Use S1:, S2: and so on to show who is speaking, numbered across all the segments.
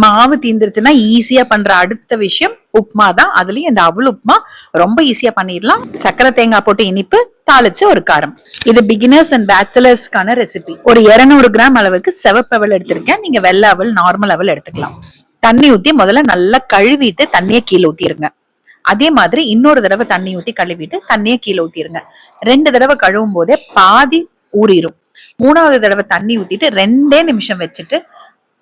S1: மாவு தீந்துருச்சுன்னா ஈஸியா பண்ற அடுத்த விஷயம் உப்புமா தான். அதுலயும் இந்த அவல் உப்புமா ரொம்ப ஈஸியா பண்ணிடலாம். சக்கரை தேங்காய் போட்டு இனிப்பு, தாளிச்சு ஒரு காரம். இது பிகினர்ஸ் அண்ட் பேச்சுலர்ஸ்க்கான ரெசிபி. ஒரு 200 கிராம் அளவுக்கு சிவப்பு அவல் எடுத்திருக்கேன். நீங்க வெள்ளை அவல், நார்மல் அவல் எடுத்துக்கலாம். தண்ணி ஊத்தி முதல்ல நல்லா கழுவிட்டு தண்ணியை கீழே ஊத்திருங்க. அதே மாதிரி இன்னொரு தடவை தண்ணி ஊத்தி கழுவிட்டு தண்ணியை கீழே ஊத்திருங்க. 2 தடவை கழுவும் போதே பாதி ஊறிடும். 3வது தடவை தண்ணி ஊத்திட்டு 2 நிமிஷம் வச்சுட்டு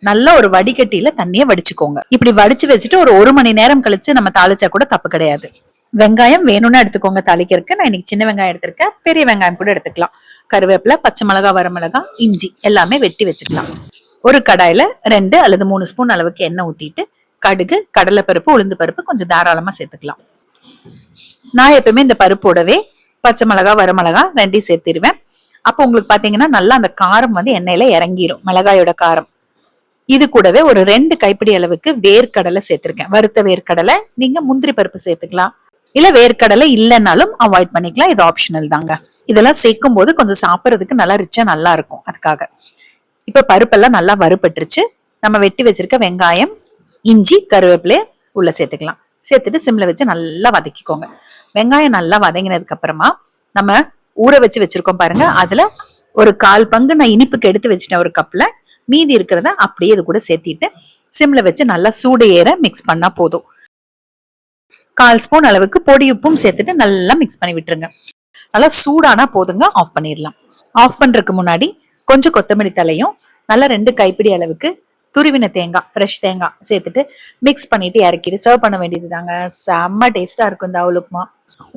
S1: நல்ல ஒரு வடிகட்டியில தண்ணியை வடிச்சுக்கோங்க. இப்படி வடிச்சு வச்சுட்டு ஒரு மணி நேரம் கழிச்சு நம்ம தாளிச்சா கூட தப்பு கிடையாது. வெங்காயம் வேணும்னா எடுத்துக்கோங்க தாளிக்கிறதுக்கு. நான் இன்னைக்கு சின்ன வெங்காயம் எடுத்திருக்கேன். பெரிய வெங்காயம் கூட எடுத்துக்கலாம். கருவேப்பிலை, பச்சை மிளகா, வரமிளகா, இஞ்சி எல்லாமே வெட்டி வச்சுக்கலாம். ஒரு கடாயில 2 அல்லது 3 ஸ்பூன் அளவுக்கு எண்ணெய் ஊத்திட்டு கடுகு, கடலைப்பருப்பு, உளுந்து பருப்பு கொஞ்சம் தாராளமா சேர்த்துக்கலாம். நான் எப்பவுமே இந்த பருப்போடவே பச்சை மிளகா, வரமிளகா 2 சேர்த்திருவேன். அப்போ உங்களுக்கு பாத்தீங்கன்னா நல்லா அந்த காரம் எண்ணெயில இறங்கிரும், மிளகாயோட காரம். இது கூடவே ஒரு 2 கைப்பிடி அளவுக்கு வேர்க்கடலை சேர்த்திருக்கேன். வறுத்த வேர்க்கடலை. நீங்க முந்திரி பருப்பு சேர்த்துக்கலாம், இல்ல வேர்க்கடலை இல்லைன்னாலும் அவாய்ட் பண்ணிக்கலாம். இது ஆப்ஷனல் தாங்க. இதெல்லாம் சேர்க்கும் போது கொஞ்சம் சாப்பிட்றதுக்கு நல்லா ரிச்சா நல்லா இருக்கும். அதுக்காக இப்ப பருப்பெல்லாம் நல்லா வறுபட்டுருச்சு. நம்ம வெட்டி வச்சிருக்க வெங்காயம், இஞ்சி, கருவேப்பிலையை உள்ள சேர்த்துக்கலாம். சேர்த்துட்டு சிம்ல வச்சு நல்லா வதக்கிக்கோங்க. வெங்காயம் நல்லா வதங்கினதுக்கு அப்புறமா நம்ம ஊற வச்சு வச்சிருக்கோம் பாருங்க, அதுல ஒரு 1/4 பங்கு நான் இனிப்புக்கு எடுத்து வச்சுட்டேன் ஒரு கப்ல. மீதி இருக்கிறத அப்படியே இது கூட சேர்த்திட்டு சிம்ல வச்சு நல்லா சூடு ஏற மிக்ஸ் பண்ணா போதும். 1/4 ஸ்பூன் அளவுக்கு பொடி உப்பும் சேர்த்துட்டு நல்லா மிக்ஸ் பண்ணி விட்டுருங்க. நல்லா சூடானா போதுங்க, ஆஃப் பண்ணிடலாம். ஆஃப் பண்றதுக்கு முன்னாடி கொஞ்சம் கொத்தமல்லி தலையும் நல்லா 2 கைப்பிடி அளவுக்கு துருவின தேங்காய், ஃப்ரெஷ் தேங்காய் சேர்த்துட்டு மிக்ஸ் பண்ணிட்டு இறக்கிட்டு சர்வ் பண்ண வேண்டியது தாங்க. செம்ம டேஸ்டா இருக்கும் இந்த அவல் உப்புமா.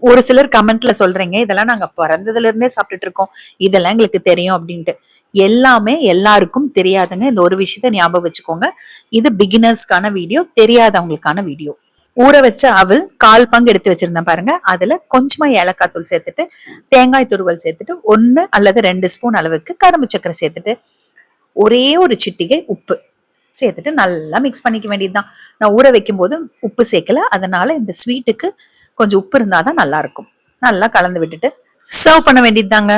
S1: ஒரு சிலர் கமெண்ட்ல சொல்றீங்க, இதெல்லாம் நாங்க பிறந்ததுல இருந்தே சாப்பிட்டுட்டு இருக்கோம், இதெல்லாம் எங்களுக்கு தெரியும் அப்படின்ட்டு. எல்லாமே எல்லாருக்கும் தெரியாதுங்க. இந்த ஒரு விஷயத்த ஞாபகம் வச்சுக்கோங்க. இது பிகினர்ஸ்க்கான வீடியோ, தெரியாதவங்களுக்கான வீடியோ. ஊற வச்ச அவல் 1/4 பங்கு எடுத்து வச்சிருந்தேன் பாருங்க, அதுல கொஞ்சமா ஏலக்காய் தூள் சேர்த்துட்டு தேங்காய் துருவல் சேர்த்துட்டு 1 அல்லது 2 ஸ்பூன் அளவுக்கு கரும்பு சக்கரை சேர்த்துட்டு ஒரே ஒரு சிட்டிகை உப்பு சேர்த்துட்டு நல்லா மிக்ஸ் பண்ணிக்க வேண்டியதுதான். நான் ஊற வைக்கும் போது உப்பு சேர்க்கல, அதனால இந்த ஸ்வீட்டுக்கு கொஞ்சம் உப்பு இருந்தாதான் நல்லா இருக்கும். நல்லா கலந்து விட்டுட்டு சர்வ் பண்ண வேண்டியது தாங்க.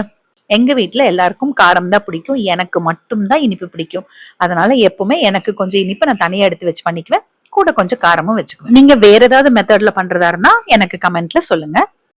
S1: எங்க வீட்டுல எல்லாருக்கும் காரம் தான் பிடிக்கும், எனக்கு மட்டும்தான் இனிப்பு பிடிக்கும். அதனால எப்பவுமே எனக்கு கொஞ்சம் இனிப்பு நான் தனியா எடுத்து வச்சு பண்ணிக்குவேன், கூட கொஞ்சம் காரமும் வச்சுக்குவேன். நீங்க வேற ஏதாவது மெத்தட்ல பண்றதா இருந்தா எனக்கு கமெண்ட்ல சொல்லுங்க.